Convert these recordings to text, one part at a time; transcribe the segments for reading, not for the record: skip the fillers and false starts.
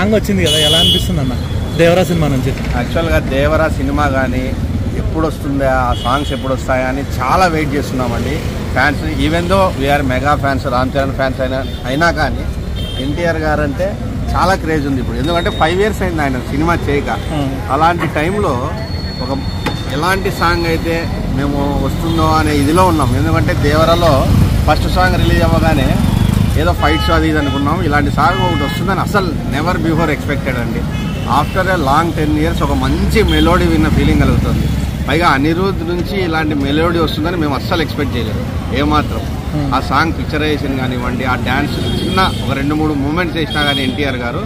Song వచ్చింది కదా, ఎలా అనిపిస్తుంది అన్న దేవరా సినిమా నుంచి? యాక్చువల్గా దేవరా సినిమా కానీ ఎప్పుడు వస్తుందా, ఆ సాంగ్స్ ఎప్పుడు వస్తాయా అని చాలా వెయిట్ చేస్తున్నామండి fans. Even though we're mega fans, Ram Charan fans అయినా కానీ ఎన్టీఆర్ గారు అంటే చాలా క్రేజ్ ఉంది ఇప్పుడు. ఎందుకంటే 5 years అయింది ఆయన సినిమా చేయక. అలాంటి టైంలో ఒక ఎలాంటి సాంగ్ అయితే మేము వస్తుందో అనే ఇదిలో ఉన్నాం. ఎందుకంటే దేవరాలో ఫస్ట్ సాంగ్ రిలీజ్ అవ్వగానే ఏదో ఫైట్స్ అది ఇది అనుకున్నాం, ఇలాంటి సాంగ్ ఒకటి వస్తుందని అసలు నెవర్ బిఫోర్ ఎక్స్పెక్టెడ్ అండి. ఆఫ్టర్ ఏ లాంగ్ 10 years ఒక మంచి మెలోడీ విన్న ఫీలింగ్ కలుగుతుంది. పైగా అనిరుద్ధ్ నుంచి ఇలాంటి మెలోడీ వస్తుందని మేము అస్సలు ఎక్స్పెక్ట్ చేయలేదు ఏమాత్రం. ఆ సాంగ్ పిక్చరైజేషన్ కానివ్వండి, ఆ డ్యాన్స్ చిన్న ఒక 2-3 మూమెంట్స్ వేసినా కానీ ఎన్టీఆర్ గారు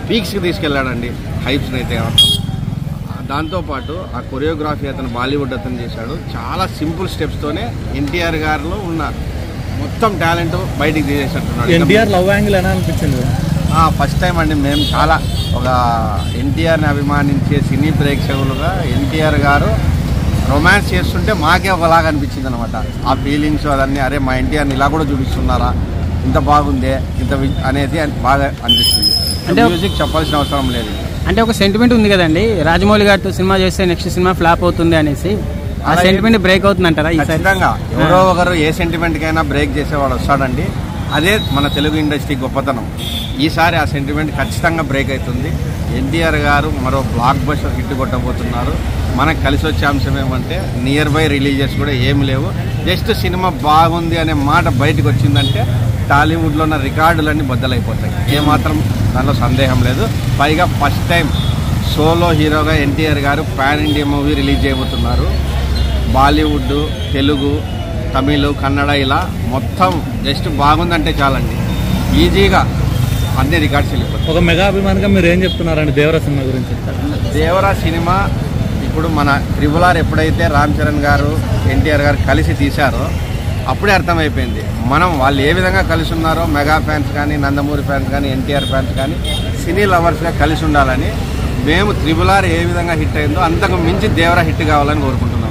పీక్స్కి తీసుకెళ్ళాడండి హైప్స్ని అయితే. దాంతోపాటు ఆ కొరియోగ్రఫీ అతను బాలీవుడ్ అతను చేశాడు. చాలా సింపుల్ స్టెప్స్తోనే ఎన్టీఆర్ గారిలో ఉన్న మొత్తం టాలెంట్ బయటికి తీసేసినట్టున్నాడు. ఎన్టీఆర్ లవ్ యాంగిల్ ఎలా అనిపించింది? ఫస్ట్ టైం అండి మేము చాలా ఒక ఎన్టీఆర్ని అభిమానించే సినీ ప్రేక్షకులుగా ఎన్టీఆర్ గారు రొమాన్స్ చేస్తుంటే మాకే ఒకలాగా అనిపించింది అనమాట. ఆ ఫీలింగ్స్ అదన్నీ, అరే మా ఎన్టీఆర్ని ఇలా కూడా చూపిస్తున్నారా, ఇంత బాగుందే ఇంత అనేది బాగా అనిపిస్తుంది. అంటే మ్యూజిక్ చెప్పాల్సిన అవసరం లేదు. అంటే ఒక సెంటిమెంట్ ఉంది కదండి, రాజమౌళి గారితో సినిమా చేస్తే నెక్స్ట్ సినిమా ఫ్లాప్ అవుతుంది అనేసి, ఆ సెంటిమెంట్ బ్రేక్ అవుతుంది అంటారా? ఖచ్చితంగా ఎవరో ఒకరు ఏ సెంటిమెంట్కైనా బ్రేక్ చేసేవాడు వస్తాడండి. అదే మన తెలుగు ఇండస్ట్రీ గొప్పతనం. ఈసారి ఆ సెంటిమెంట్ ఖచ్చితంగా బ్రేక్ అవుతుంది. ఎన్టీఆర్ గారు మరో బ్లాక్ బస్టర్ హిట్ కొట్టబోతున్నారు. మనకు కలిసి వచ్చే అంశం ఏమంటే నియర్ బై రిలీజెస్ కూడా ఏమి లేవు. జస్ట్ సినిమా బాగుంది అనే మాట బయటకు వచ్చిందంటే టాలీవుడ్లో ఉన్న రికార్డులన్నీ బద్దలైపోతాయి, ఏమాత్రం దానిలో సందేహం లేదు. పైగా ఫస్ట్ టైం సోలో హీరోగా ఎన్టీఆర్ గారు పాన్ ఇండియా మూవీ రిలీజ్ చేయబోతున్నారు. బాలీవుడ్, తెలుగు, తమిళ్, కన్నడ ఇలా మొత్తం జస్ట్ బాగుందంటే చాలండి, ఈజీగా అన్ని రికార్డ్స్ వెళ్ళిపోతాయి. ఒక మెగా అభిమానిగా మీరు ఏం చెప్తున్నారండి దేవరా సినిమా గురించి? దేవరా సినిమా ఇప్పుడు మన RRR ఎప్పుడైతే రామ్ చరణ్ గారు ఎన్టీఆర్ గారు కలిసి తీశారో అప్పుడే అర్థమైపోయింది మనం వాళ్ళు ఏ విధంగా కలిసి ఉన్నారో. మెగా ఫ్యాన్స్ కానీ, నందమూరి ఫ్యాన్స్ కానీ, ఎన్టీఆర్ ఫ్యాన్స్ కానీ సినీ లవర్స్గా కలిసి ఉండాలని. మేము RRR ఏ విధంగా హిట్ అయిందో అంతకు మించి దేవరా హిట్ కావాలని కోరుకుంటున్నాం.